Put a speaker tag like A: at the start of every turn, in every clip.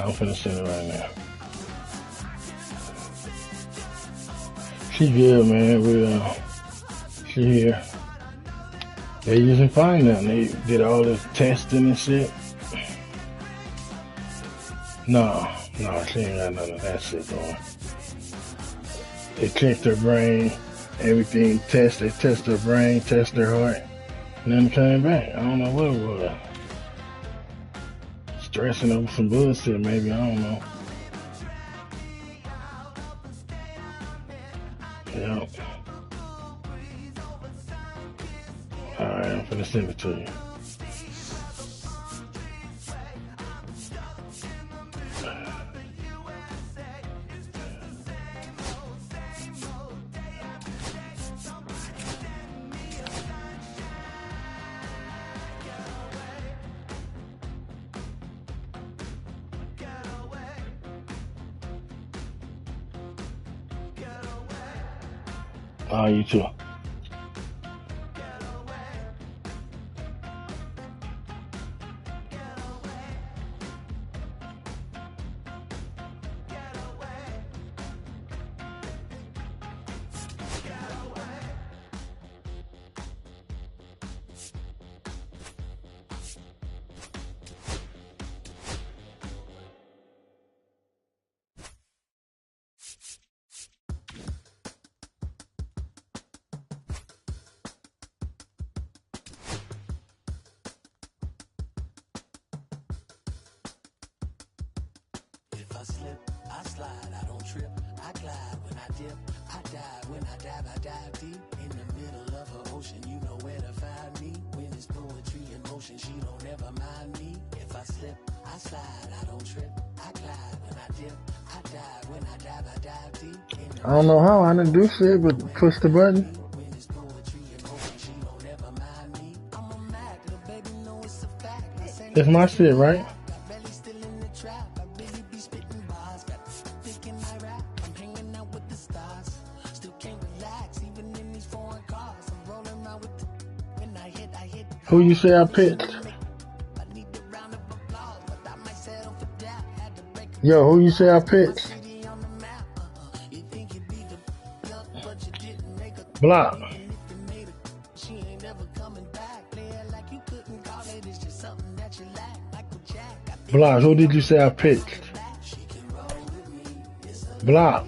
A: I'm finna send it right now. She good, man. She here. They using fine now. They did all this testing and shit. No, she ain't got none of that shit going. They checked her brain, everything they test her brain, test her heart. Nothing came back. I don't know what it was. Stressing over some bullshit, maybe. I don't know. Yep. Alright, I'm finna send it to you. Oh, you too.
B: I slip, I slide, I don't trip, I glide when I dip, I dive, when I dive deep, in the middle of an ocean, you know where to find me, when it's poetry in motion, she don't ever mind me, if I slip, I slide, I don't trip, I glide when I dip, I dive, when I dive deep,
A: I don't know how I didn't do shit but push the button.
B: when it's poetry in motion, she don't ever mind me, I'm a Mac, little baby know it's a fact,
A: It's my shit, right? Who you say I picked? Yo, who you say I picked? Block. Block, who did you say I picked? Block.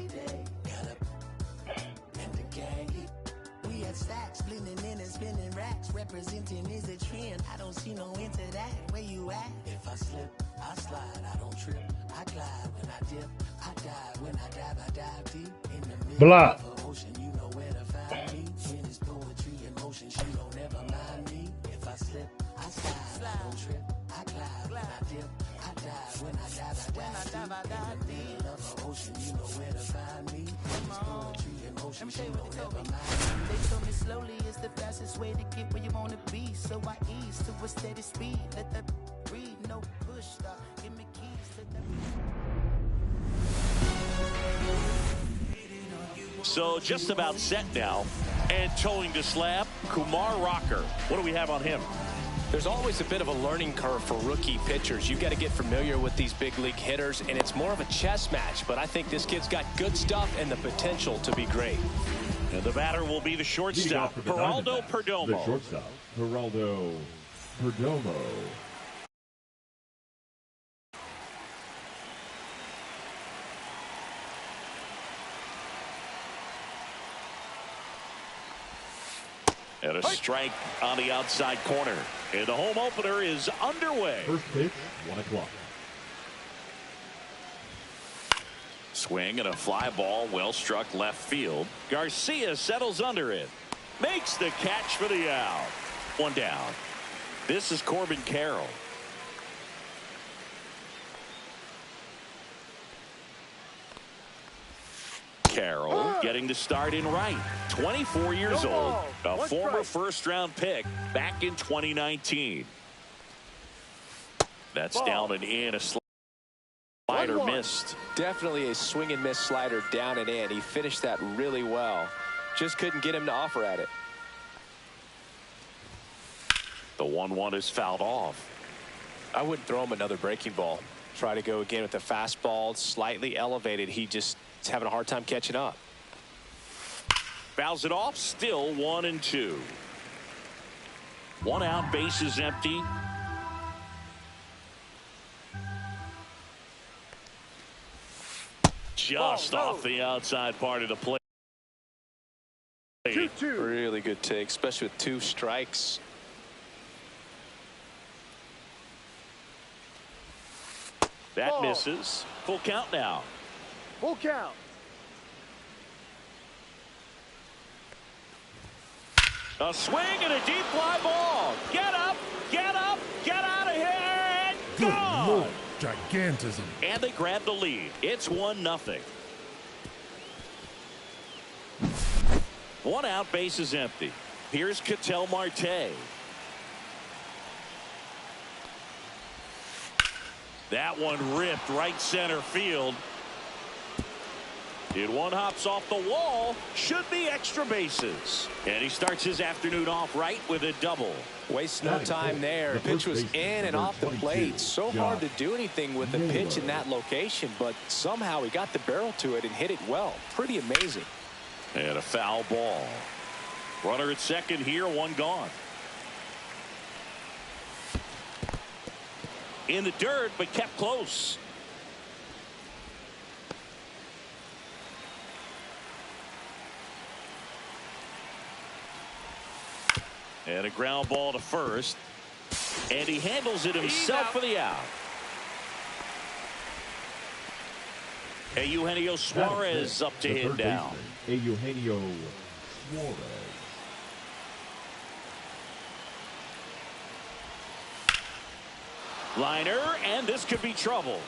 B: Representing is a trend. I don't see no into that. Where you at? If I slip, I slide. I don't trip. I glide when I dip. I dive when I dive deep. In the middle
A: Block.
B: of the ocean, you know where to find me. When it's poetry in motion, she don't ever mind me. If I slip, I slide. I don't trip. I glide when I dip. I dive when I dive deep. In the middle of the ocean, you know where to find me. When it's poetry in motion, she don't ever mind me.
C: They told me slowly is the fastest way to get where you wanna be. So I ease to a steady speed. Let that breathe, no push stop. Give me keys to that.
D: So just about set now. And towing to slab, Kumar Rocker. What do we have on him?
E: There's always a bit of a learning curve for rookie pitchers. You've got to get familiar with these big league hitters, and it's more of a chess match. But I think this kid's got good stuff and the potential to be great.
D: And the batter will be the shortstop, Geraldo Perdomo.
F: The shortstop, Geraldo Perdomo.
D: And a strike on the outside corner. And the home opener is underway.
F: First pitch, 1 o'clock.
D: Swing and a fly ball, well struck left field. Garcia settles under it. Makes the catch for the out. One down. This is Corbin Carroll. Carroll getting the start in right. 24 years old. A former first-round pick back in 2019. That's down and in. A slider missed.
E: Definitely a swing and miss slider down and in. He finished that really well. Just couldn't get him to offer at it.
D: The 1-1 is fouled off.
E: I wouldn't throw him another breaking ball. Try to go again with the fastball, slightly elevated. He just is having a hard time catching up.
D: Fouls it off, still 1-2. 1 out, bases empty. Just off the outside part of the plate.
E: 2-2. Really good take, especially with 2 strikes.
D: That misses. Full count now.
G: Full count.
D: A swing and a deep fly ball. Get up, get up, get out of here, and gone.
H: Good Lord, gigantism.
D: And they grab the lead. It's 1-0. 1 out, bases empty. Here's Ketel Marte. That one ripped right center field. Did one hops off the wall. Should be extra bases. And he starts his afternoon off right with a double.
E: Wastes no time there. Pitch was in and off the plate. So hard to do anything with the pitch in that location, but somehow he got the barrel to it and hit it well. Pretty amazing.
D: And a foul ball. Runner at second here, 1 gone. In the dirt, but kept close. And a ground ball to first. And he handles it himself for the out. Eugenio Suarez up to hit down.
F: Eugenio Suarez.
D: Liner, and this could be trouble.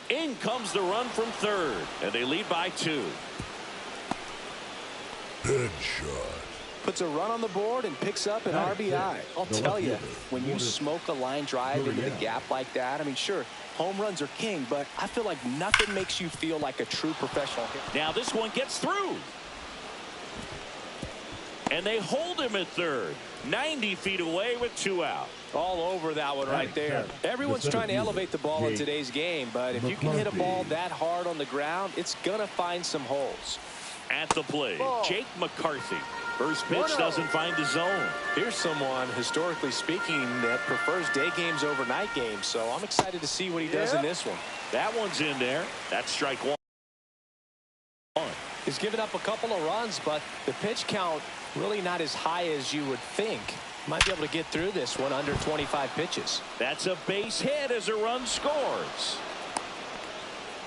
D: In comes the run from third, and they lead by 2.
H: Headshot.
E: Puts a run on the board and picks up an RBI. I'll tell you, when you smoke a line drive into the gap like that, I mean, sure, home runs are king, but I feel like nothing makes you feel like a true professional hitter.
D: Now this one gets through. And they hold him at third. 90 feet away with 2 out.
E: All over that one right there. Everyone's trying to elevate the ball in today's game, but if you can hit a ball that hard on the ground, it's going to find some holes.
D: At the plate, Jake McCarthy. First pitch doesn't find the zone.
E: Here's someone, historically speaking, that prefers day games over night games, so I'm excited to see what he does in this one.
D: That one's in there. That's strike 1.
E: He's given up a couple of runs, but the pitch count really not as high as you would think. Might be able to get through this one under 25 pitches.
D: That's a base hit as a run scores.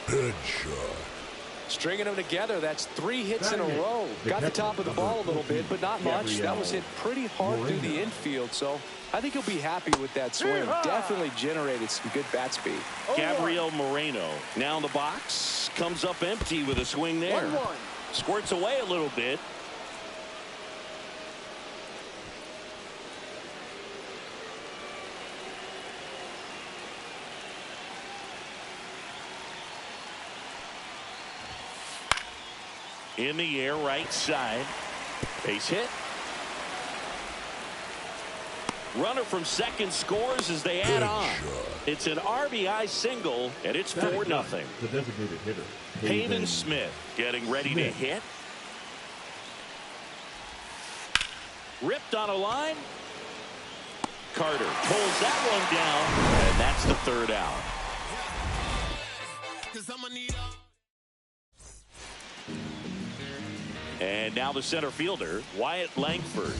H: Headshot.
E: Stringing them together, that's 3 hits in a row. Got the top of the ball a little bit, but not much. That was hit pretty hard through the infield, so I think he'll be happy with that swing. Definitely generated some good bat speed.
D: Gabriel Moreno now in the box. Comes up empty with a swing there.
G: 1-1.
D: Squirts away a little bit. In the air, right side. Base hit. Runner from second scores as they add on. It's an RBI single, and it's 4-0.
F: The designated hitter.
D: Pavin Smith getting ready to hit. Ripped on a line. Carter pulls that one down, and that's the 3rd out. And now the center fielder, Wyatt Langford.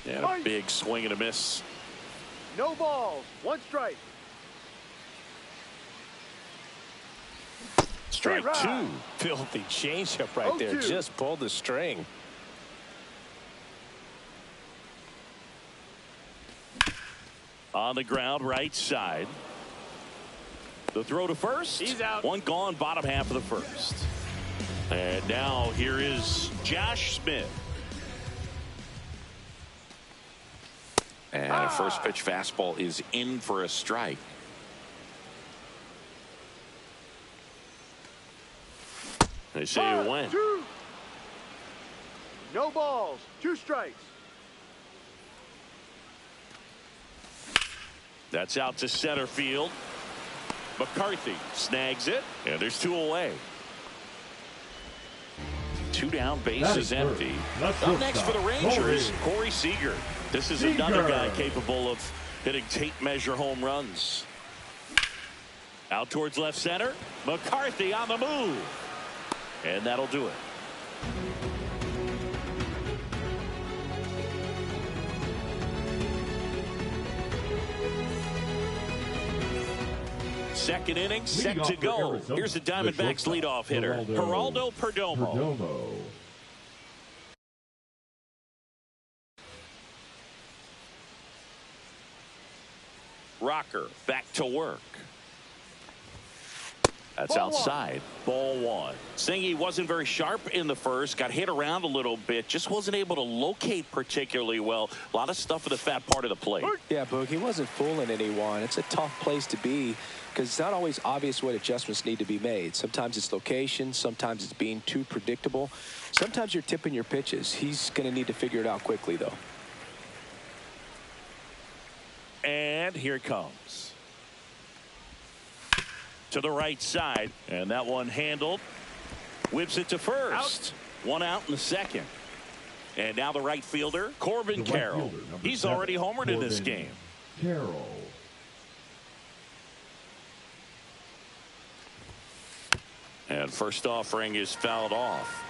D: And a big swing and a miss.
G: No balls. 1 strike.
D: Strike 2.
E: Filthy changeup right there. Just pulled the string.
D: On the ground, right side. The throw to first.
G: He's out.
D: 1 gone, bottom half of the first. And now here is Josh Smith.
I: And a first pitch fastball is in for a strike.
D: They say it went.
G: 2. No balls. 2 strikes.
D: That's out to center field. McCarthy snags it, and there's 2 away. 2 down, base is empty. Up next for the Rangers, Corey Seager. This is another guy capable of hitting tape measure home runs. Out towards left center. McCarthy on the move. And that'll do it. Second inning set to go. Here's the Diamondbacks leadoff hitter, Geraldo Perdomo. Rocker back to work. That's outside. Ball 1. Singy wasn't very sharp in the first. Got hit around a little bit. Just wasn't able to locate particularly well. A lot of stuff in the fat part of the plate.
E: Yeah, Boog, he wasn't fooling anyone. It's a tough place to be because it's not always obvious what adjustments need to be made. Sometimes it's location. Sometimes it's being too predictable. Sometimes you're tipping your pitches. He's going to need to figure it out quickly, though.
D: And here it comes. To the right side, and that one handled. Whips it to first. Out. 1 out in the second. And now the right fielder, Corbin Carroll. He's already homered in this game.
F: Carroll.
D: And first offering is fouled off.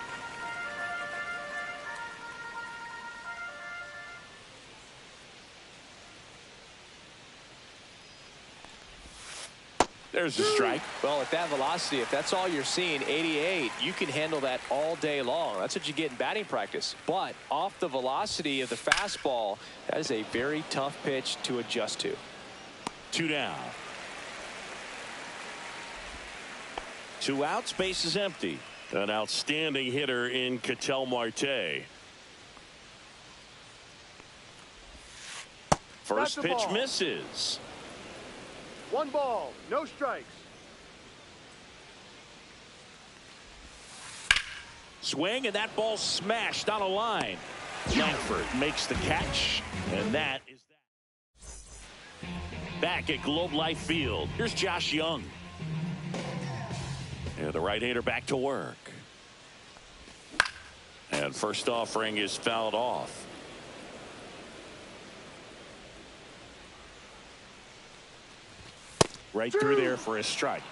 D: There's a strike.
E: Well, at that velocity, if that's all you're seeing, 88, you can handle that all day long. That's what you get in batting practice. But off the velocity of the fastball, that is a very tough pitch to adjust to.
D: 2 down. 2 outs, base is empty. An outstanding hitter in Ketel Marte. First pitch misses.
G: 1 ball, no strikes.
D: Swing, and that ball smashed on a line. Langford makes the catch, and that is that. Back at Globe Life Field, here's Josh Young. And the right-hander back to work. And first offering is fouled off. Right through there for a strike.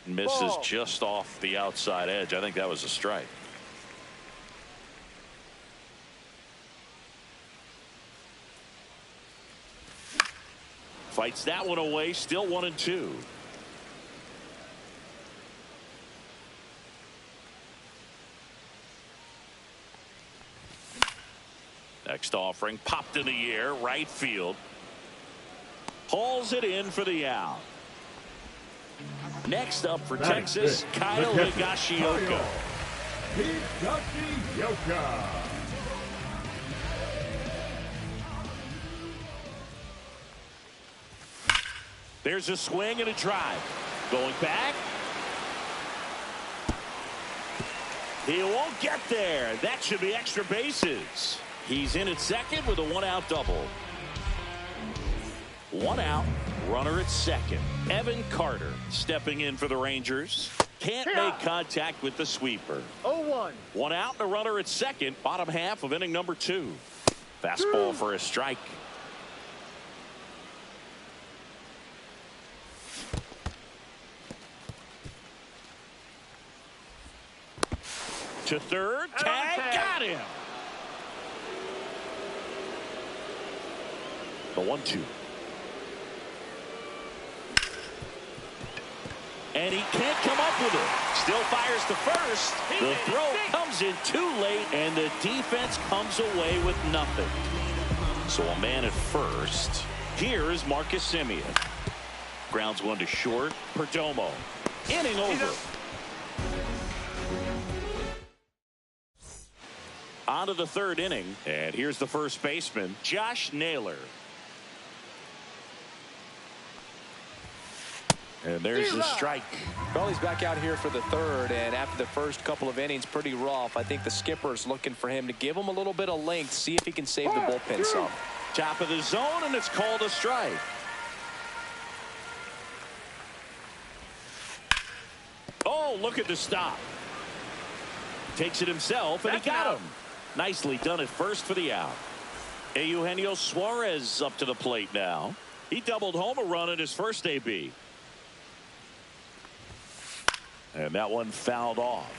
D: Misses just off the outside edge. I think that was a strike. Fights that one away. Still 1-2. Next offering popped in the air, right field. Hauls it in for the out. Next up for Texas, Kyle Higashioka.
F: Higashioka.
D: There's a swing and a drive. Going back. He won't get there. That should be extra bases. He's in at second with a 1-out double. 1 out, runner at second. Evan Carter stepping in for the Rangers. Can't make contact with the sweeper.
G: 0-1.
D: 1 out and a runner at second. Bottom half of inning number 2. Fastball for a strike. To third, tag, got him. The 1-2. And he can't come up with it. Still fires to first. The throw comes in too late, and the defense comes away with nothing. So a man at first. Here is Marcus Semien. Grounds 1 to short. Perdomo. Inning over. On to the 3rd inning, and here's the first baseman, Josh Naylor. And there's the strike.
E: Well, he's back out here for the third, and after the first couple of innings, pretty rough. I think the skipper's looking for him to give him a little bit of length, see if he can save the bullpen some.
D: Top of the zone, and it's called a strike. Oh, look at the stop. Takes it himself, and he got him. Nicely done at first for the out. Eugenio Suarez up to the plate now. He doubled home a run in his first AB. And that one fouled off.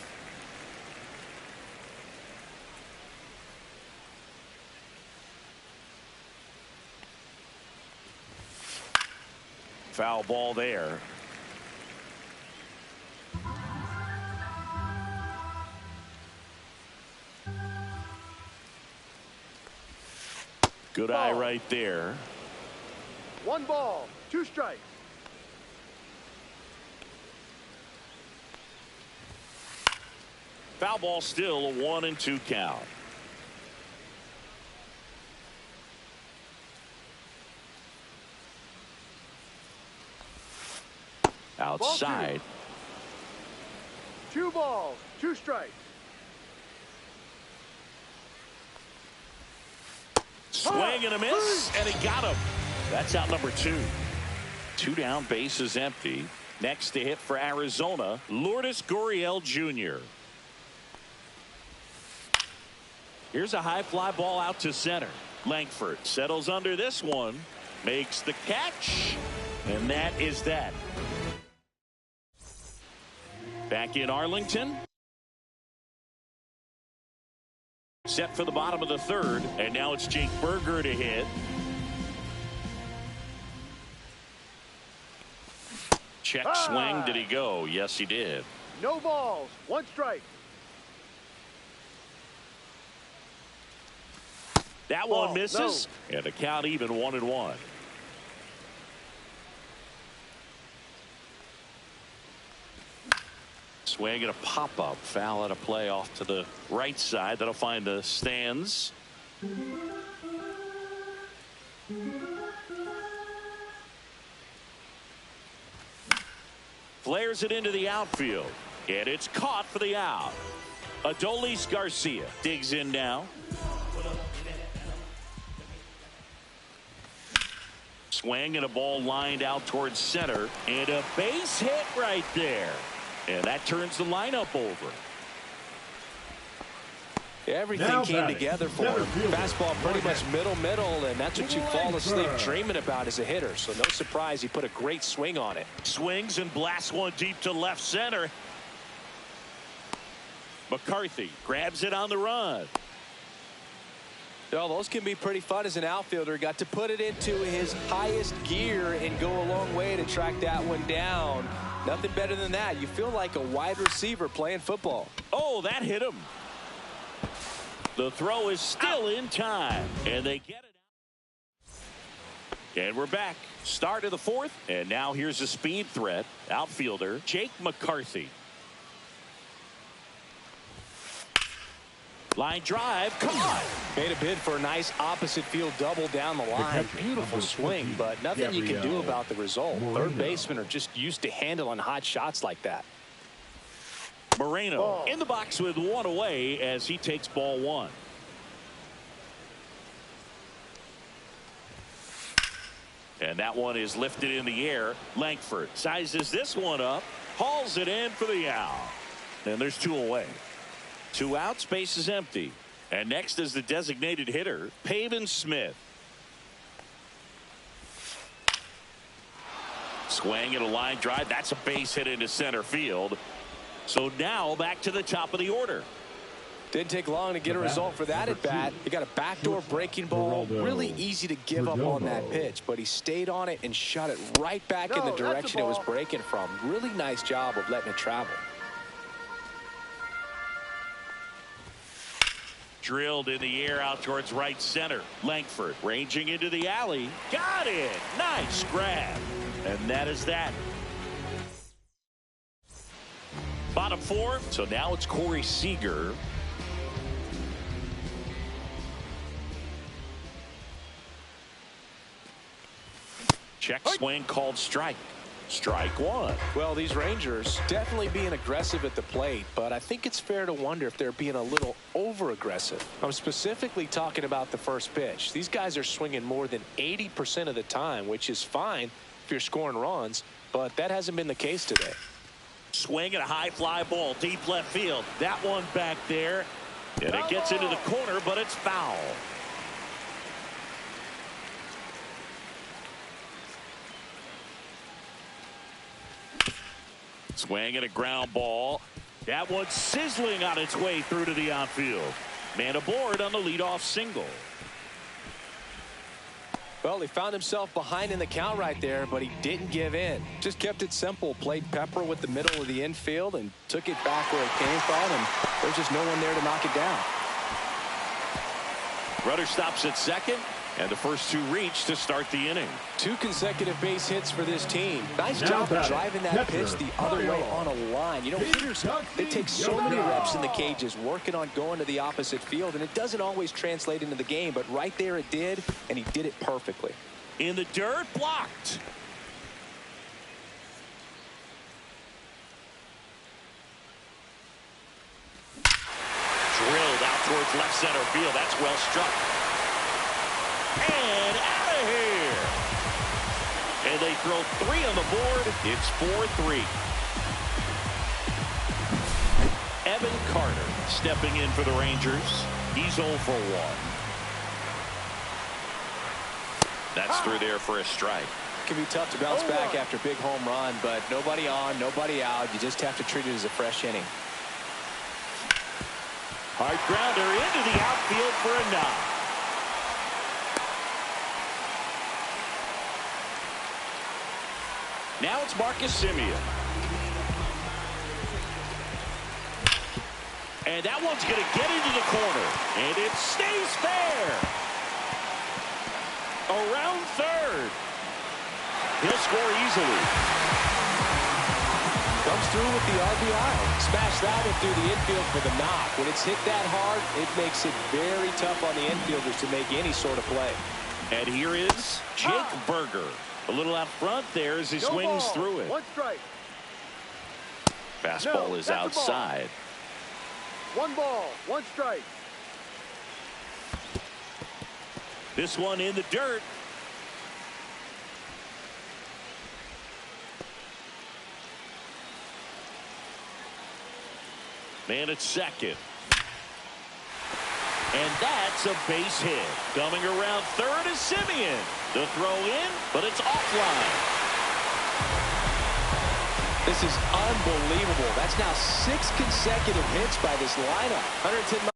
D: Foul ball there. Good eye right there.
G: 1 ball, 2 strikes.
D: Foul ball still, a 1-2 count. Outside.
G: 2 balls, 2 strikes.
D: Swing and a miss, and he got him. That's out number 2. 2 down, bases empty. Next to hit for Arizona, Lourdes Gurriel Jr. Here's a high fly ball out to center. Langford settles under this one, makes the catch, and that is that. Back in Arlington. Set for the bottom of the third, and now it's Jake Burger to hit. Check swing. Did he go? Yes, he did.
G: No balls, 1 strike.
D: That one misses, and the count even 1-1. Swing and a pop-up. Foul at a play off to the right side. That'll find the stands. Flares it into the outfield, and it's caught for the out. Adolis Garcia digs in now. Swing and a ball lined out towards center, and a base hit right there. And that turns the lineup over.
E: Everything came together for him. Fastball pretty much middle, and that's what you fall asleep dreaming about as a hitter. So no surprise he put a great swing on it.
D: Swings and blasts one deep to left center. McCarthy grabs it on the run.
E: Well, those can be pretty fun as an outfielder. Got to put it into his highest gear and go a long way to track that one down. Nothing better than that. You feel like a wide receiver playing football.
D: Oh, that hit him. The throw is still in time, and they get it out. And we're back. Start of the fourth, and now here's a speed threat. Outfielder Jake McCarthy. Line drive, caught.
E: Made a bid for a nice opposite field double down the line. Beautiful swing, but nothing you can do about the result. Third basemen are just used to handling hot shots like that.
D: Moreno in the box with one away as he takes ball 1. And that one is lifted in the air. Langford sizes this one up, hauls it in for the out. And there's 2 away. 2 outs, base is empty. And next is the designated hitter, Pavin Smith. Swing and a line drive. That's a base hit into center field. So now back to the top of the order.
E: Didn't take long to get a result for that at bat. He got a backdoor breaking ball. Really easy to give up on that pitch, but he stayed on it and shot it right back in the direction it was breaking from. Really nice job of letting it travel.
D: Drilled in the air out towards right center. Langford ranging into the alley. Got it. Nice grab. And that is that. Bottom 4. So now it's Corey Seager. Check swing called strike. Strike one.
E: Well, these Rangers definitely being aggressive at the plate, but I think it's fair to wonder if they're being a little over-aggressive. I'm specifically talking about the first pitch. These guys are swinging more than 80% of the time, which is fine if you're scoring runs, but that hasn't been the case today.
D: Swing and a high fly ball deep left field. That one back there, and it gets into the corner, but it's foul. Swing and a ground ball. That one's sizzling on its way through to the outfield. Man aboard on the leadoff single.
E: Well, he found himself behind in the count right there, but he didn't give in. Just kept it simple. Played pepper with the middle of the infield and took it back where it came from, and there's just no one there to knock it down.
D: Runner stops at second, and the first two reach to start the inning.
E: 2 consecutive base hits for this team. Nice job of driving that pitch the other way on a line. You know, hitters, they take so many reps in the cages working on going to the opposite field, and it doesn't always translate into the game, but right there it did, and he did it perfectly.
D: In the dirt, blocked. Drilled out towards left center field. That's well struck. And out of here. And they throw 3 on the board. It's 4-3. Evan Carter stepping in for the Rangers. He's 0 for 1. That's through there for a strike.
E: It can be tough to bounce back after a big home run, but nobody on, nobody out. You just have to treat it as a fresh inning.
D: Hard grounder into the outfield for a knock. Now it's Marcus Semien. And that one's going to get into the corner. And it stays fair. Around third. He'll score easily.
E: Comes through with the RBI. Smash that one through the infield for the knock. When it's hit that hard, it makes it very tough on the infielders to make any sort of play.
D: And here is Jake Burger. A little out front there as he swings through it.
G: 1 strike.
D: Fastball is outside.
G: 1 ball, 1 strike.
D: This one in the dirt. Man at second. And that's a base hit. Coming around third is Semien. The throw in, but it's offline.
E: This is unbelievable. That's now 6 consecutive hits by this lineup. 110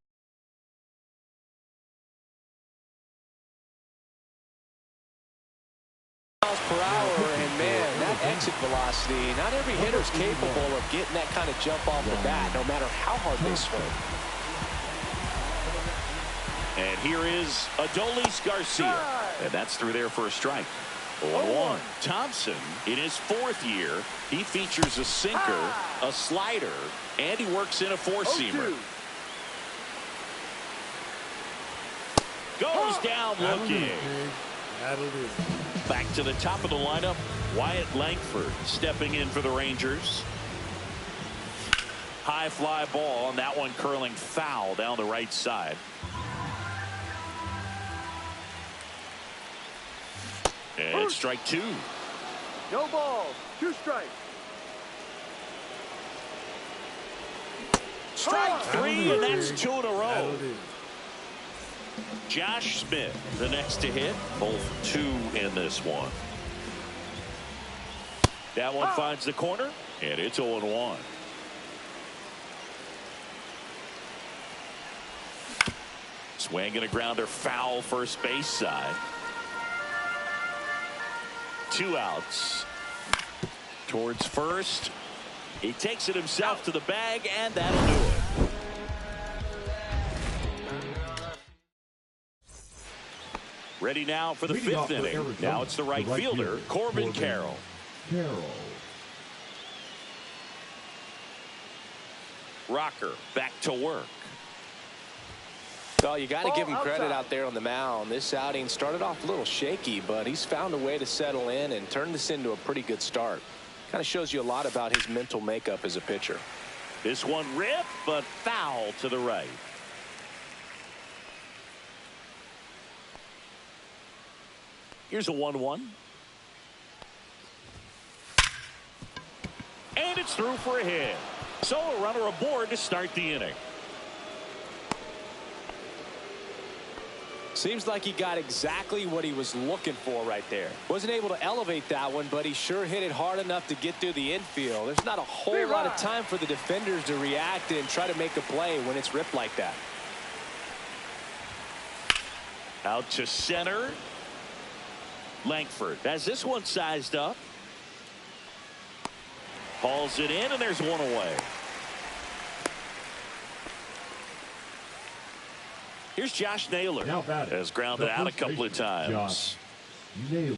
E: miles per hour, and man, that exit velocity, not every hitter's capable of getting that kind of jump off the bat, no matter how hard they swing.
D: And here is Adolis Garcia. And that's through there for a strike. 0-1. Thompson, in his 4th year, he features a sinker, a slider, and he works in a 4-seamer. Goes down looking. Back to the top of the lineup, Wyatt Langford stepping in for the Rangers. High fly ball, and that one curling foul down the right side. And strike 2.
G: No ball, 2 strikes.
D: Strike 3, and that's 2 in a row. Josh Smith, the next to hit, both 2 in this one. That one finds the corner, and it's 0-1. Swing and a grounder foul first base side. 2 outs. Towards first. He takes it himself to the bag, and that'll do it. Ready now for the 5th inning. Now it's the right fielder, Corbin Carroll. Rocker back to work.
E: Well, you got to give him credit out there on the mound. This outing started off a little shaky, but he's found a way to settle in and turn this into a pretty good start. Kind of shows you a lot about his mental makeup as a pitcher.
D: This one ripped, but foul to the right. Here's a 1-1. And it's through for a hit. So a runner aboard to start the inning.
E: Seems like he got exactly what he was looking for right there. Wasn't able to elevate that one, but he sure hit it hard enough to get through the infield. There's not a whole lot of time for the defenders to react and try to make a play when it's ripped like that.
D: Out to center. Langford has this one sized up. Hauls it in, and there's one away. Here's Josh Naylor. Has grounded out a couple of times.
F: Josh Naylor.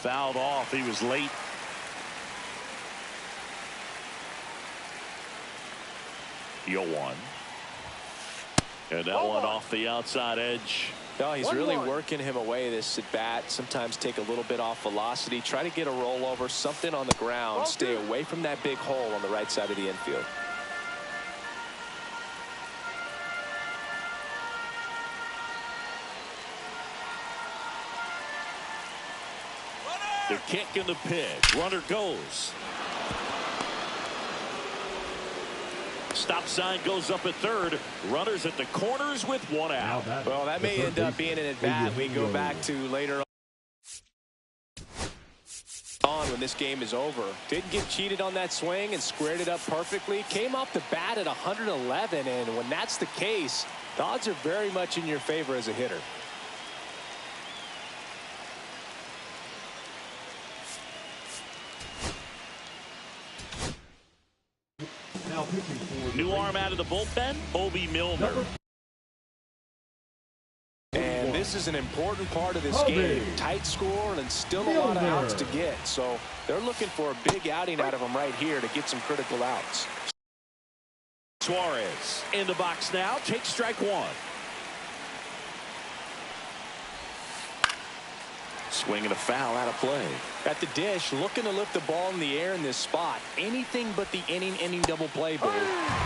D: Fouled off. He was late. The 0-1. And that one off the outside edge.
E: No, he's really working him away this at bat. Sometimes take a little bit off velocity. Try to get a rollover, something on the ground. Stay away from that big hole on the right side of the infield.
D: The kick and the pitch. Runner goes. Stop sign goes up at third. Runners at the corners with one out.
E: Well, that may end up being an at-bat we go back to later on when this game is over. Didn't get cheated on that swing and squared it up perfectly. Came off the bat at 111, and when that's the case, the odds are very much in your favor as a hitter.
D: New arm out of the bullpen, Obi Milner.
E: And this is an important part of this game. Tight score and still a lot of outs to get. So they're looking for a big outing out of him right here to get some critical outs.
D: Suarez in the box now. Takes strike one. Swing and a foul out of play.
E: At the dish, looking to lift the ball in the air in this spot. Anything but the inning double play, Boo.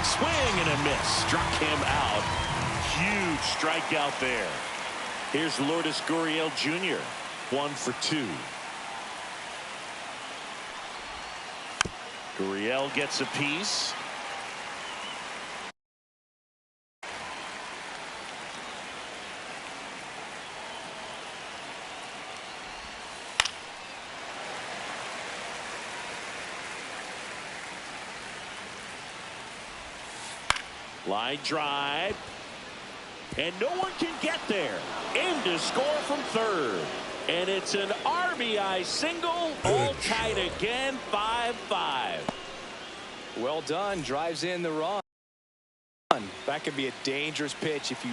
D: Swing and a miss. Struck him out. Huge strikeout there. Here's Lourdes Gurriel Jr. 1 for 2. Gurriel gets a piece. Line drive. And no one can get there. In to score from third. And it's an RBI single. All tied again. 5-5.
E: Well done. Drives in the run. That could be a dangerous pitch if you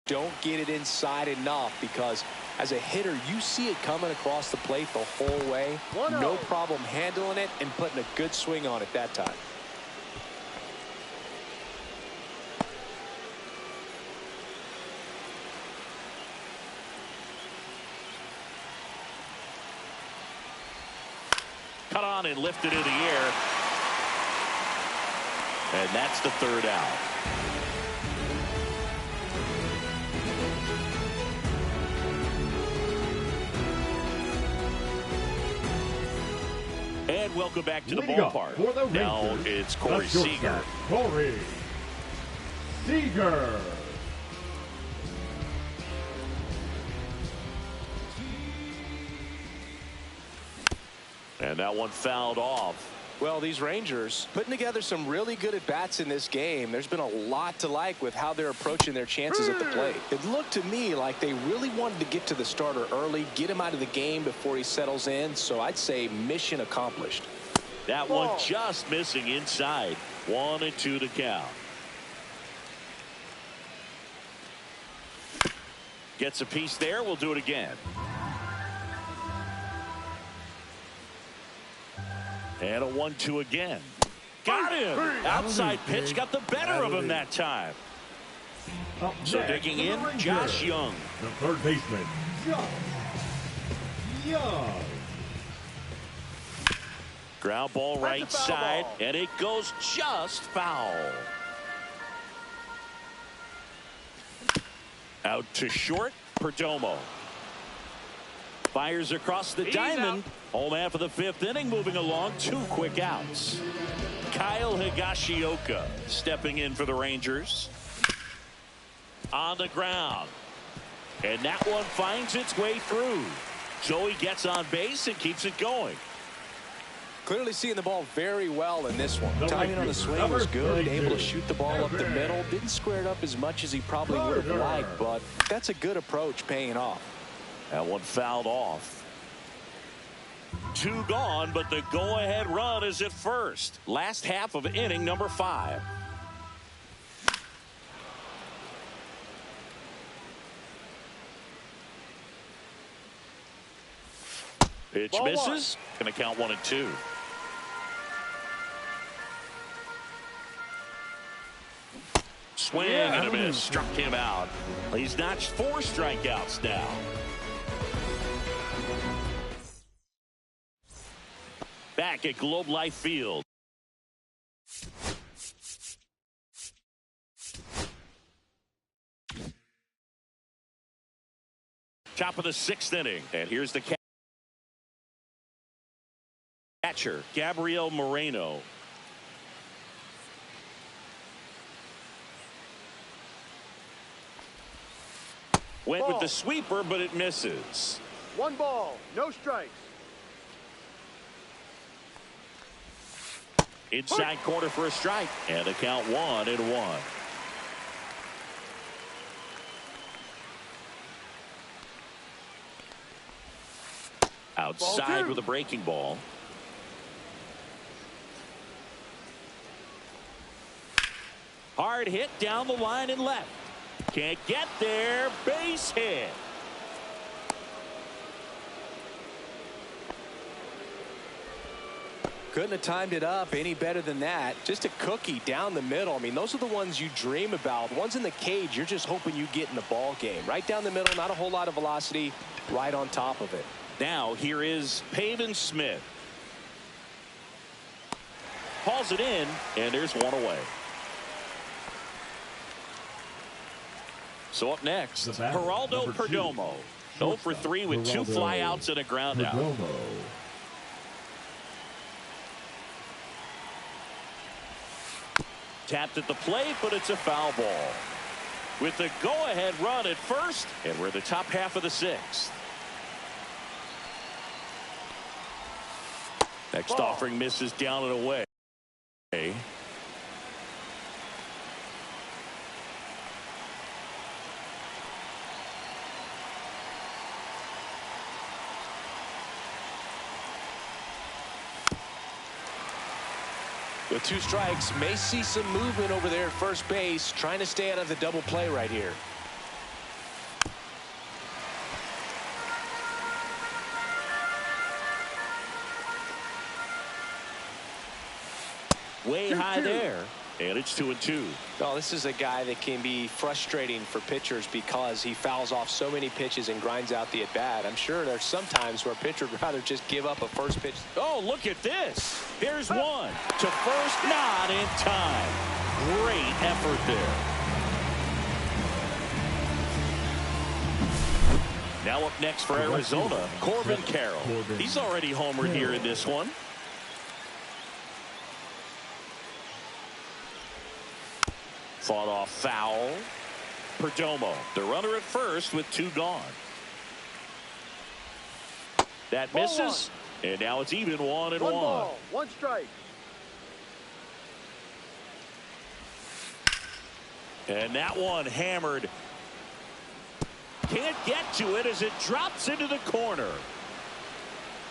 E: don't get it inside enough, because as a hitter, you see it coming across the plate the whole way. No problem handling it and putting a good swing on it that time.
D: Cut on and lifted in the air. And that's the third out. And welcome back to the ballpark. Now it's Corey Seager.
F: Corey Seager.
D: And that one fouled off.
E: Well, these Rangers putting together some really good at-bats in this game. There's been a lot to like with how they're approaching their chances at the plate. It looked to me like they really wanted to get to the starter early, get him out of the game before he settles in. So I'd say mission accomplished.
D: That one just missing inside. 1-2 to count. Gets a piece there. We'll do it again. And a 1-2 again. Got him. Outside pitch got the better of him that time. So digging in, Josh Young.
F: The third baseman, Josh Young.
D: Ground ball right side, and it goes just foul. Out to short, Perdomo. Fires across the diamond. Home half of the 5th inning, moving along. 2 quick outs. Kyle Higashioka stepping in for the Rangers. On the ground. And that one finds its way through. So he gets on base and keeps it going.
E: Clearly seeing the ball very well in this one. Timing on the swing was good. Able to shoot the ball up the middle. Didn't square it up as much as he probably would have liked, but that's a good approach paying off.
D: That one fouled off. 2 gone, but the go-ahead run is at first. Last half of inning number 5. Pitch
G: Ball
D: misses. Going to count 1-2. Swing and a miss. Struck him out. He's notched 4 strikeouts now. Back at Globe Life Field. Top of the 6th inning. And here's the catcher, Gabriel Moreno. Went with the sweeper, but it misses.
G: 1 ball, no strikes.
D: Inside corner for a strike. And a count 1-1. Outside with a breaking ball. Hard hit down the line and left. Can't get there. Base hit.
E: Couldn't have timed it up any better than that. Just a cookie down the middle. I mean, those are the ones you dream about. The ones in the cage, you're just hoping you get in the ball game. Right down the middle, not a whole lot of velocity, right on top of it.
D: Now here is Pavin Smith. Hauls it in, and there's 1 away. So up next, Geraldo Perdomo. 0 for 3 with 2 flyouts and a ground out. Tapped at the plate, but it's a foul ball. With the go-ahead run at first, and we're the top half of the 6th. Next offering misses down and away.
E: With 2 strikes, may see some movement over there at first base, trying to stay out of the double play right here.
D: Way high there, and it's 2-2.
E: Well, this is a guy that can be frustrating for pitchers because he fouls off so many pitches and grinds out the at-bat. I'm sure there's some times where a pitcher would rather just give up a first pitch.
D: Oh, look at this. There's 1 to first, not in time. Great effort there. Now up next for Arizona, Corbin Carroll. He's already homered here in this one. Fought off foul. Perdomo, the runner at first with 2 gone. That misses, and now it's even 1-1.
G: 1 ball, 1 strike.
D: And that one hammered. Can't get to it as it drops into the corner.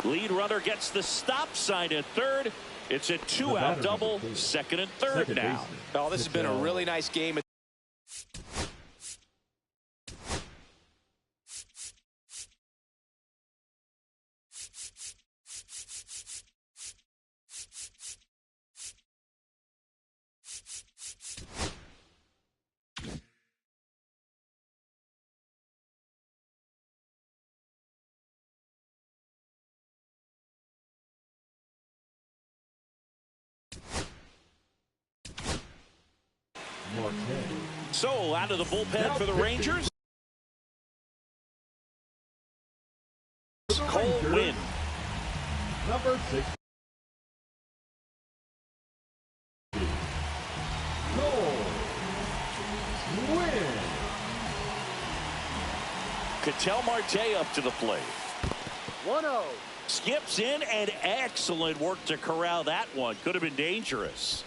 D: Lead runner gets the stop sign at third, It's a 2-out double, second and third now.
E: Oh, this has been a really nice game.
D: So out of the bullpen for the Rangers, Cole Winn.
F: Number 6. Cole Winn.
D: Ketel Marte up to the plate.
G: 1-0.
D: Skips in, and excellent work to corral that one. Could have been dangerous.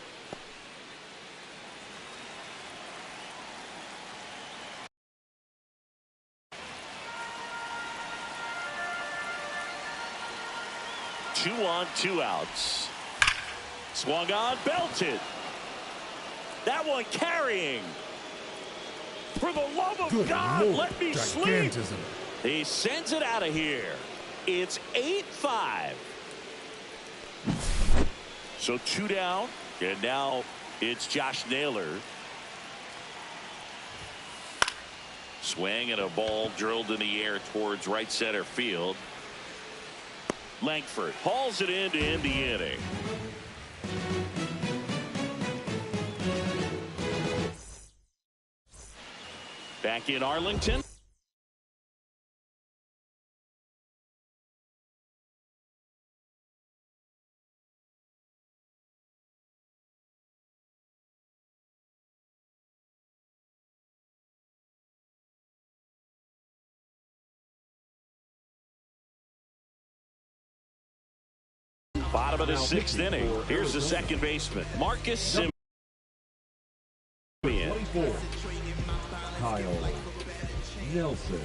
D: Two on, 2 outs. Swung on, belted. That one carrying. For the love of
H: Good
D: God,
H: Lord,
D: let me sleep.
H: gigantism.
D: He sends it out of here. It's 8-5. So 2 down, and now it's Josh Naylor. Swing and a ball drilled in the air towards right center field. Langford hauls it in to end the inning. Back in Arlington. Bottom of the 6th inning. Here's the second baseman, Marcus Semien.
F: 24. Kyle Nelson.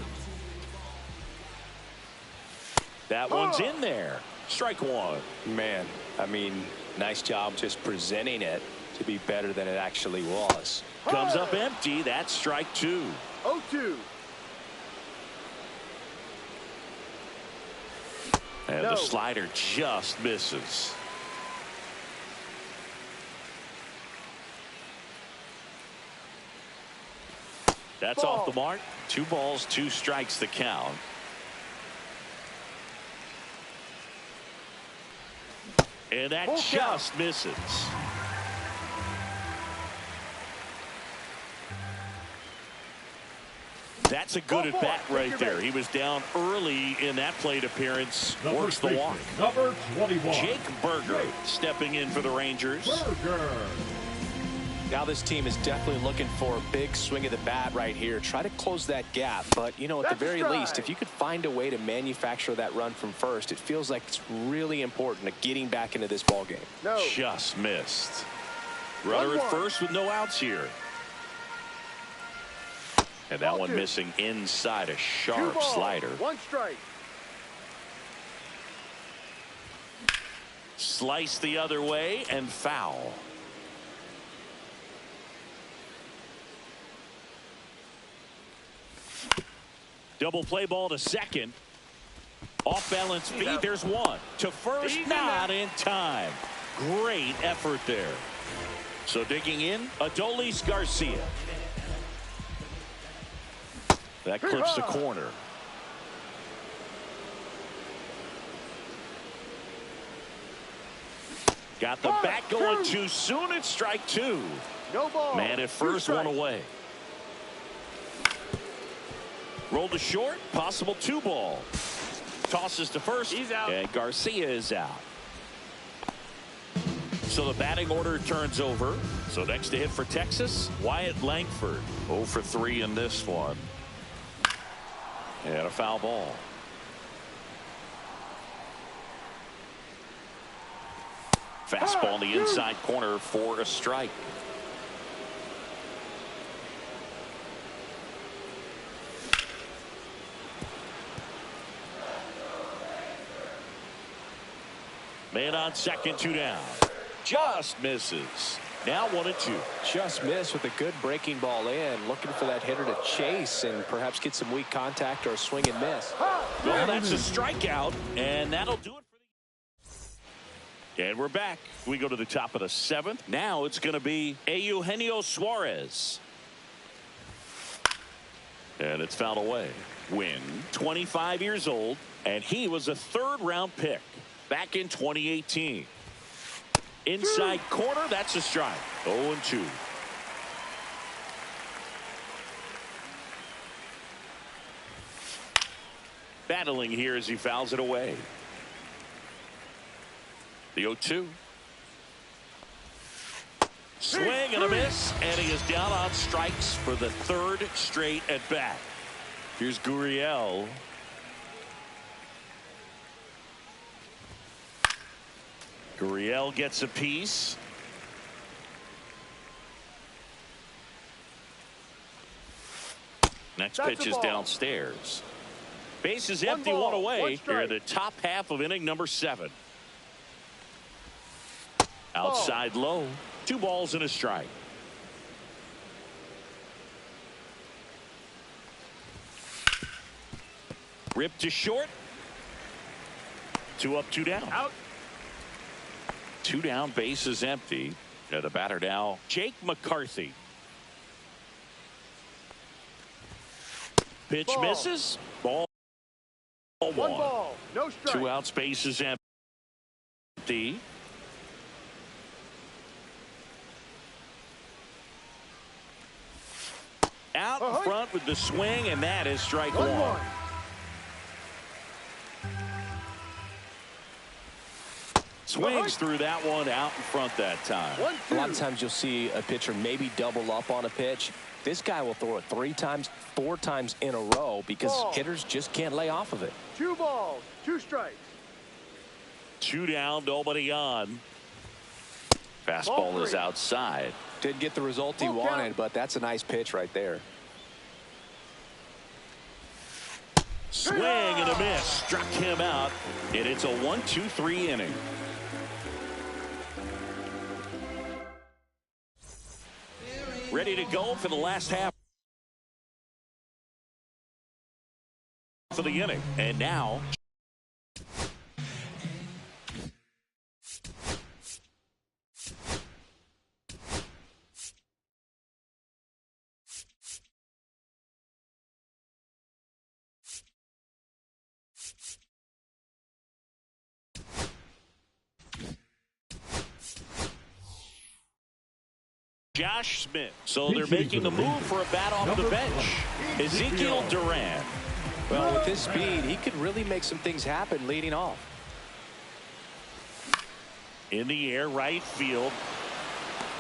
D: That one's in there. Strike one.
E: Man, I mean, nice job just presenting it to be better than it actually was.
D: Comes up empty. That's strike 2.
G: 0-2.
D: And the slider just misses. That's off the mark. 2 balls, 2 strikes the count. And that just misses. That's a good at bat right there. He was down early in that plate appearance. Works the walk.
F: Number 21.
D: Jake Burger stepping in for the Rangers.
F: Burger.
E: Now this team is definitely looking for a big swing of the bat right here. Try to close that gap. But, you know, at the very least, if you could find a way to manufacture that run from first, it feels like it's really important to getting back into this ball game.
D: Just missed. Runner at first with no outs here. And that one missing inside a sharp slider.
G: 1 strike.
D: Slice the other way and foul. Double play ball to second. Off balance feed. There's one. To first, not in time. Great effort there. So digging in, Adolis Garcia. That clips the corner. Got the bat going too soon. It's strike 2.
G: No ball.
D: Man at first, 1 away. Rolled to short, possible 2 ball. Tosses to first. He's out. And Garcia is out. So the batting order turns over. So next to hit for Texas, Wyatt Langford. 0 for 3 in this one. And a foul ball. Fastball in the inside corner for a strike. Man on second, 2 down. Just misses. Now 1-2.
E: Just missed with a good breaking ball in. Looking for that hitter to chase and perhaps get some weak contact or a swing and miss.
D: Well, that's a strikeout, and that'll do it for the. And we're back. We go to the top of the 7th. Now it's going to be Eugenio Suarez. And it's fouled away. Wynn, 25 years old, and he was a 3rd-round pick back in 2018. Inside corner, that's a strike. 0-2. Battling here as he fouls it away. The 0-2. Swing and a miss, and he is down on strikes for the 3rd straight at bat. Here's Gurriel. Gurriel gets a piece. Next pitch is downstairs. Base is empty, 1 away. Here in the top half of inning number 7. Outside low. 2 balls and a strike. Ripped to short. 2 up, 2 down.
G: Out.
D: 2 down, base is empty. The batter now, Jake McCarthy. Pitch misses. Ball 1.
G: 1 ball, no strike.
D: 2 outs, base is empty. Out in front with the swing, and that is strike 1. Swings through that one, out in front that time.
E: A lot of times you'll see a pitcher maybe double up on a pitch. This guy will throw it 3 times, 4 times in a row because hitters just can't lay off of it.
G: 2 balls, 2 strikes.
D: 2 down, nobody on. Fastball is outside.
E: Didn't get the result he wanted, but that's a nice pitch right there.
D: Swing and a miss. Struck him out, and it's a 1-2-3 inning. Ready to go for the last half of the inning. And now Josh Smith. So they're making the move for a bat off the bench. Ezekiel Duran.
E: Well, with his speed, he could really make some things happen leading off.
D: In the air, right field.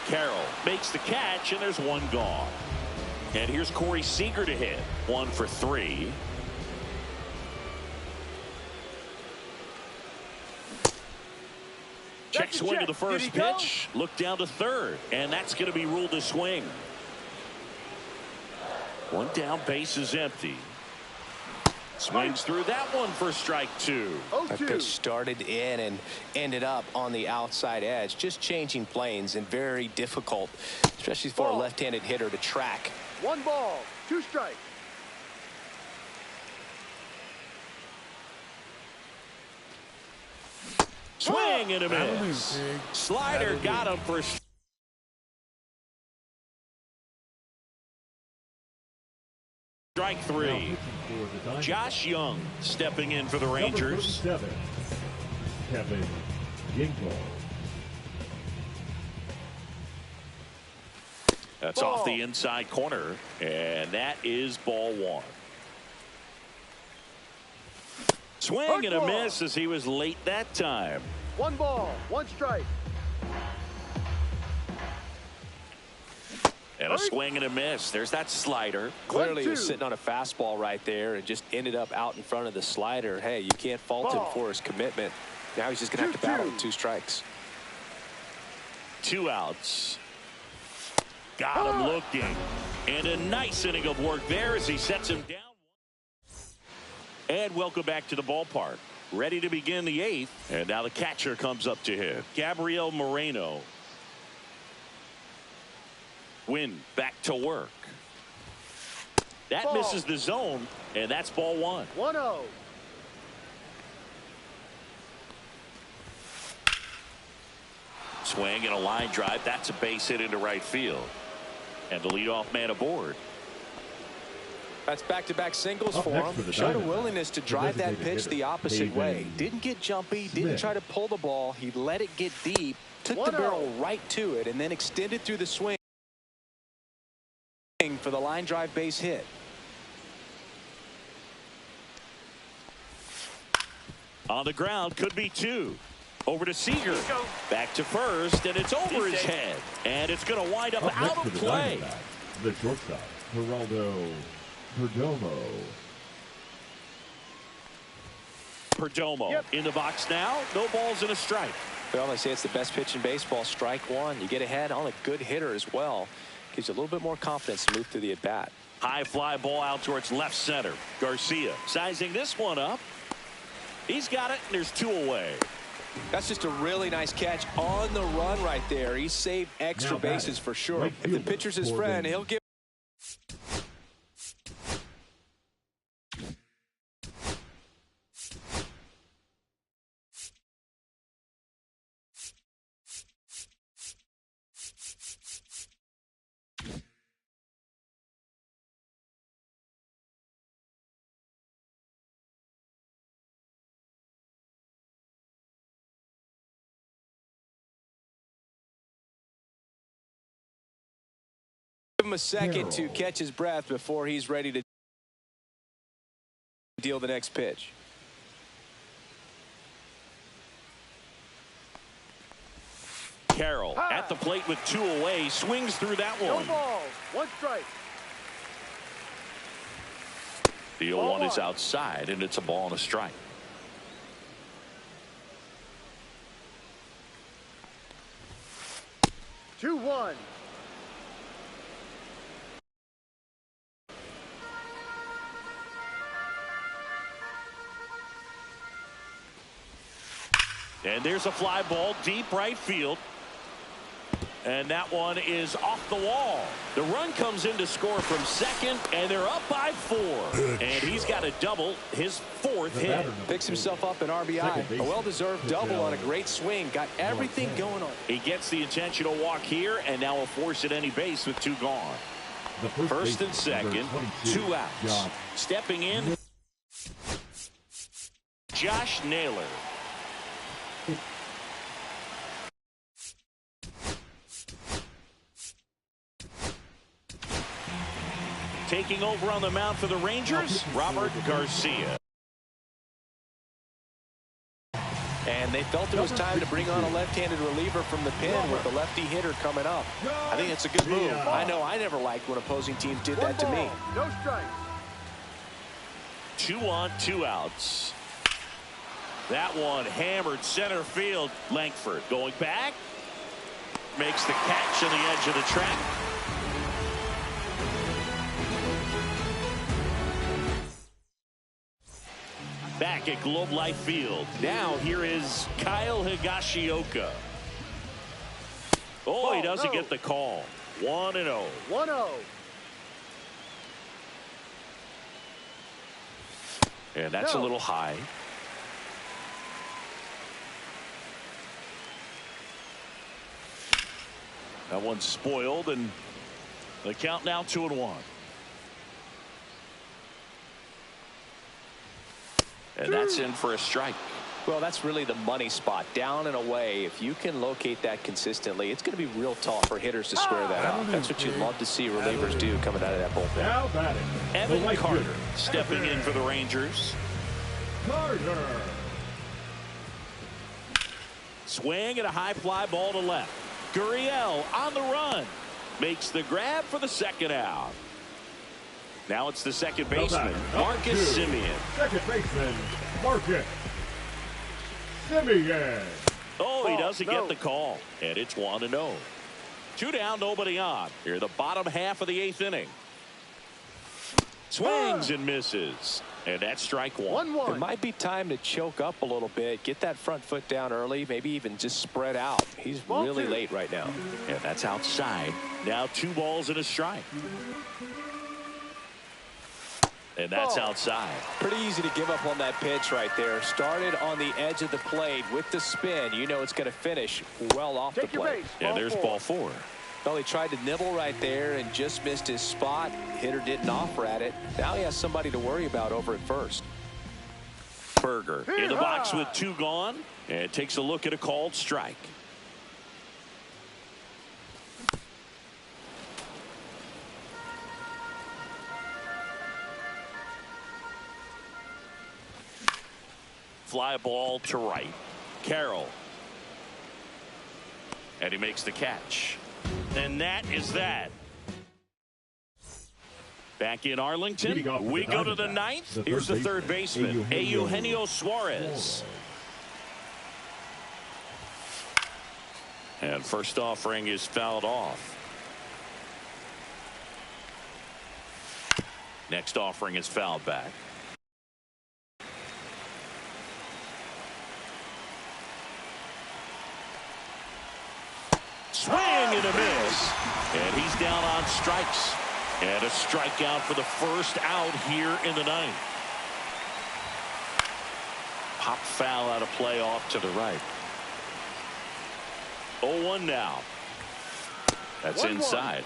D: Carroll makes the catch, and there's 1 gone. And here's Corey Seager to hit. 1 for 3. Check swing to the first pitch. Look down to 3rd. And that's going to be ruled a swing. 1 down, base is empty. Swings through that one for strike 2.
E: That pitch started in and ended up on the outside edge. Just changing planes and very difficult, especially for a left-handed hitter to track.
G: 1 ball, 2 strikes.
D: Swing and a miss. Slider got him for strike 3. Josh Young stepping in for the Rangers.
F: Kevin Ginkel.
D: That's off the inside corner, and that is ball 1. Swing and a miss as he was late that time.
G: 1 ball, 1 strike.
D: And a swing and a miss. There's that slider.
E: Clearly he was sitting on a fastball right there and just ended up out in front of the slider. Hey, you can't fault him for his commitment. Now he's just going to have to battle with 2 strikes.
D: 2 outs. Got him looking. And a nice inning of work there as he sets him down. And welcome back to the ballpark. Ready to begin the 8th. And now the catcher comes up to hit. Gabriel Moreno. Wynn back to work. That
G: ball.
D: Misses the zone, and that's ball 1.
G: 1-0.
D: Swing and a line drive. That's a base hit into right field. And the leadoff man aboard.
E: That's back-to-back singles for him. Showed a willingness to drive that pitch the opposite way. Didn't get jumpy, didn't try to pull the ball. He let it get deep, took the barrel right to it, and then extended through the swing for the line drive base hit.
D: On the ground, could be 2. Over to Seager. Back to first, and it's over his head. And it's going to wind up out of play.
F: The shortstop, Geraldo
D: Perdomo in the box now. No balls and a strike.
E: Well, they say it's the best pitch in baseball. Strike one. You get ahead on a good hitter as well. Gives you a little bit more confidence to move through the at-bat.
D: High fly ball out towards left center. Garcia sizing this one up. He's got it, and there's 2 away.
E: That's just a really nice catch on the run right there. He saved extra bases for sure. If the pitcher's his friend, he'll give. Give him a second to catch his breath before he's ready to deal the next pitch.
D: Carroll at the plate with 2 away. Swings through that one.
G: No balls. 1 strike.
D: The 0-1 is outside, and it's a ball and a strike.
G: Two, 1.
D: And there's a fly ball deep right field. And that one is off the wall. The run comes in to score from second, and they're up by 4. And he's got a double, his 4th hit.
E: Picks himself up an RBI. A well-deserved double on a great swing. Got everything going on.
D: He gets the intentional walk here, and now a force at any base with 2 gone. First and second, 2 outs. Stepping in, Josh Naylor. Taking over on the mound for the Rangers, Robert Garcia.
E: And they felt it was time to bring on a left-handed reliever from the pen with the lefty hitter coming up. I think it's a good move. I know I never liked when opposing teams did that to me.
G: No strike.
D: 2 on, 2 outs. That one hammered center field. Langford going back. Makes the catch on the edge of the track. Back at Globe Life Field. Now here is Kyle Higashioka. Oh, he doesn't get the call. 1-0.
G: 1-0.
D: And that's a little high. That one's spoiled, and the count now 2-1. And that's in for a strike.
E: Well, that's really the money spot. Down and away. If you can locate that consistently, it's going to be real tough for hitters to square that out. That's what you'd love to see relievers do coming out of that bullpen.
F: Now batting,
D: Evan Carter stepping in for the Rangers.
F: Carter.
D: Swing and a high fly ball to left. Gurriel on the run. Makes the grab for the second out. Now it's the second baseman, Marcus Semien.
F: Second baseman, Marcus Semien.
D: Oh, he doesn't get the call. And it's 1-0. 2 down, nobody on. Here the bottom half of the 8th inning. Swings and misses. And that's strike one.
G: 1-1.
E: It might be time to choke up a little bit, get that front foot down early, maybe even just spread out. He's
G: Ball
E: really
G: 2.
E: late right now.
D: And that's outside. Now 2 balls and a strike. And that's outside.
E: Pretty easy to give up on that pitch right there. Started on the edge of the plate with the spin. You know it's going to finish well off
G: Take
E: the
G: your
E: plate.
G: base.
D: And there's ball 4.
E: Well, he tried to nibble right there and just missed his spot. Hitter didn't offer at it. Now he has somebody to worry about over at first.
D: Berger in the box with 2 gone, and takes a look at a called strike. Fly ball to right. Carroll. And he makes the catch. And that is that. Back in Arlington, we go to the 9th. Here's the third baseman, Eugenio Suarez. And first offering is fouled off. Next offering is fouled back. Swing and a miss. And he's down on strikes. And a strikeout for the first out here in the 9th. Pop foul out of play off to the right. 0-1 now. That's
G: 1-1.
D: inside.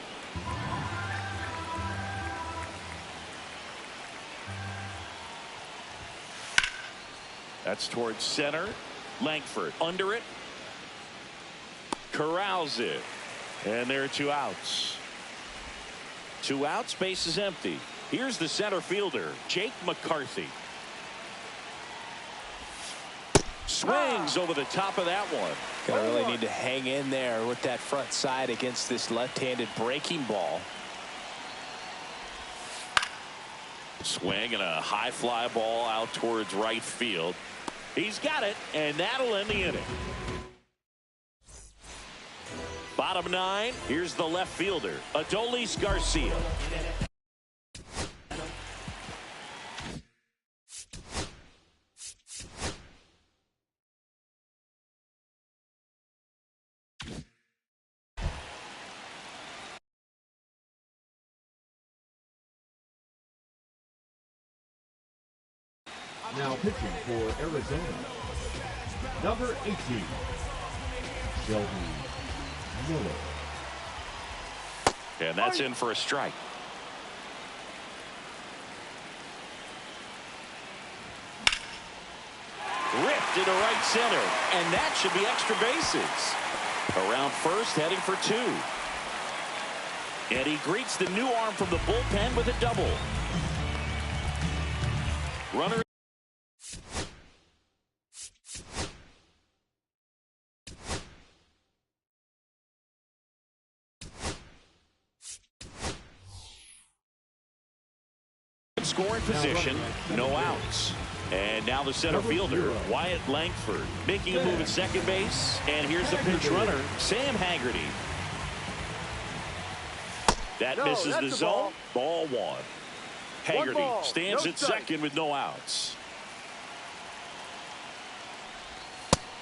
D: That's towards center. Langford under it. Corrals it. And there are 2 outs. 2 outs, base is empty. Here's the center fielder, Jake McCarthy. Swings over the top of that one.
E: Gonna really need to hang in there with that front side against this left-handed breaking ball.
D: Swing and a high fly ball out towards right field. He's got it, and that'll end the inning. Bottom 9, here's the left fielder, Adolis Garcia.
F: Now pitching for Arizona, number 18, Shelby Miller.
D: And that's in for a strike. Ripped into right center, and that should be extra bases. Around first, heading for 2. And he greets the new arm from the bullpen with a double. Runner. Scoring position, no outs. And now the center fielder, Wyatt Langford, making a move at second base. And here's the pinch runner, Sam Haggerty. That misses the zone. Ball 1. Haggerty stands at second with no outs.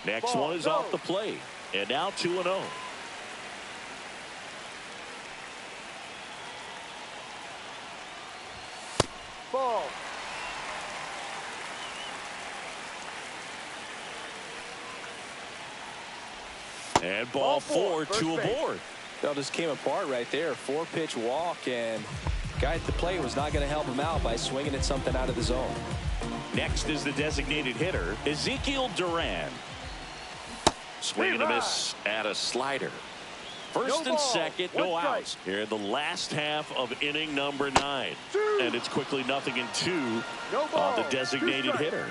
D: Next one is off the plate. And now 2-0.
G: Ball.
D: And ball 4, 2 aboard.
E: Well, just came apart right there. 4-pitch walk, and guy at the plate was not going to help him out by swinging at something out of the zone.
D: Next is the designated hitter, Ezekiel Duran. Swing and a miss at a slider. First and second, no outs. Here in the last half of inning number 9. And it's quickly 0-2 on the designated hitter.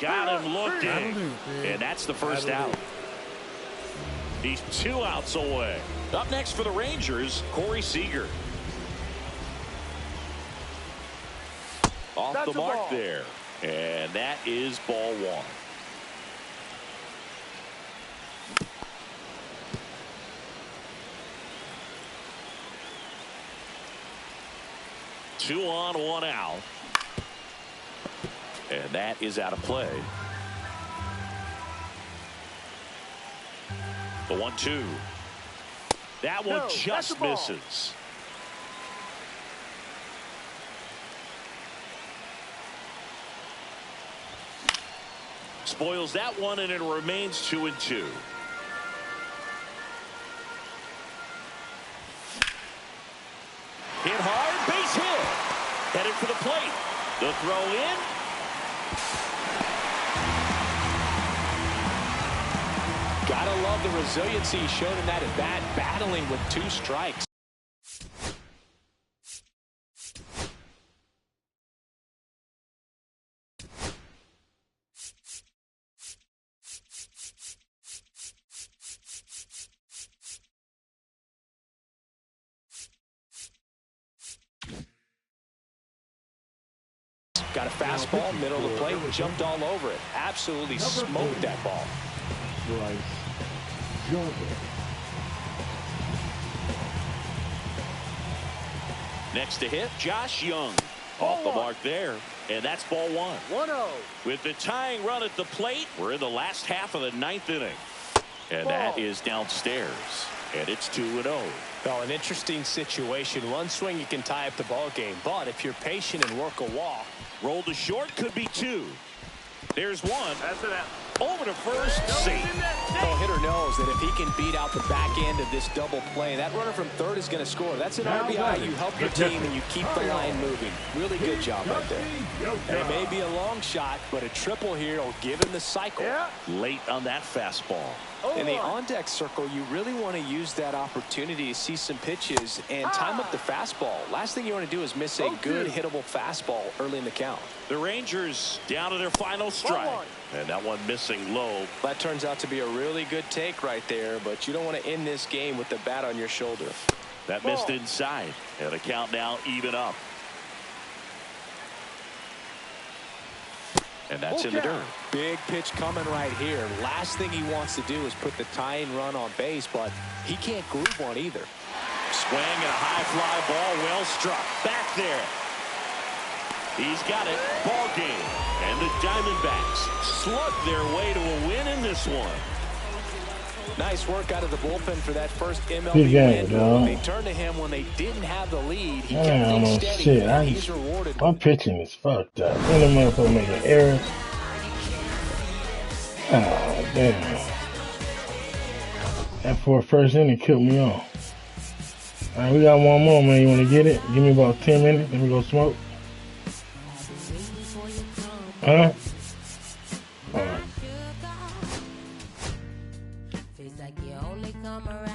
D: Got him looking. And that's the first out. He's 2 outs away. Up next for the Rangers, Corey Seager. Off the mark there. And that is ball 1. 2 on, 1 out. And that is out of play. The 1-2. That one just misses. Spoils that one, and it remains 2-2. Hit hard, base hit. Headed for the plate. The throw in.
E: Gotta love the resiliency shown in that at bat, battling with 2 strikes. Got a fastball, middle of the plate, jumped all over it. Absolutely smoked that ball.
F: Bryce Jordan.
D: Next to hit, Josh Young. Off the mark there, and that's ball 1.
G: 1-0.
D: With the tying run at the plate, we're in the last half of the 9th inning. And that is downstairs, and it's 2-0.
E: Well, an interesting situation. One swing, you can tie up the ball game, but if you're patient and work a walk.
D: Roll to short, could be 2. There's 1.
G: That's it out.
D: Over to first, safe.
E: The hitter knows that if he can beat out the back end of this double play, that runner from third is going to score. That's an RBI. You help your team and you keep the line moving. Really good job right there. And it may be a long shot, but a triple here will give him the cycle.
D: Late on that fastball.
E: In the on-deck circle, you really want to use that opportunity to see some pitches and time up the fastball. Last thing you want to do is miss a good hittable fastball early in the count.
D: The Rangers down to their final strike. And that one missing low.
E: That turns out to be a really good take right there, but you don't want to end this game with the bat on your shoulder.
D: That missed inside. And the count now even up. And that's in the dirt.
E: Big pitch coming right here. Last thing he wants to do is put the tying run on base, but he can't groove one either.
D: Swing and a high fly ball, well struck. Back there. He's got it. Ball game. And the Diamondbacks slug their way to a win in this one.
E: Nice work out of the bullpen for that first MLB
A: Good game,
E: win.
A: dog.
E: They turned to him when they didn't have the lead. He
A: I
E: kept
A: don't know
E: things steady.
A: shit.
E: And he's rewarded.
A: My pitching is fucked up. Then the motherfucker making errors. Oh, damn. That for first inning killed me off. All right, we got one more, man. You want to get it? Give me about 10 minutes, then we go smoke. Huh? All right.
J: Feels like you only come around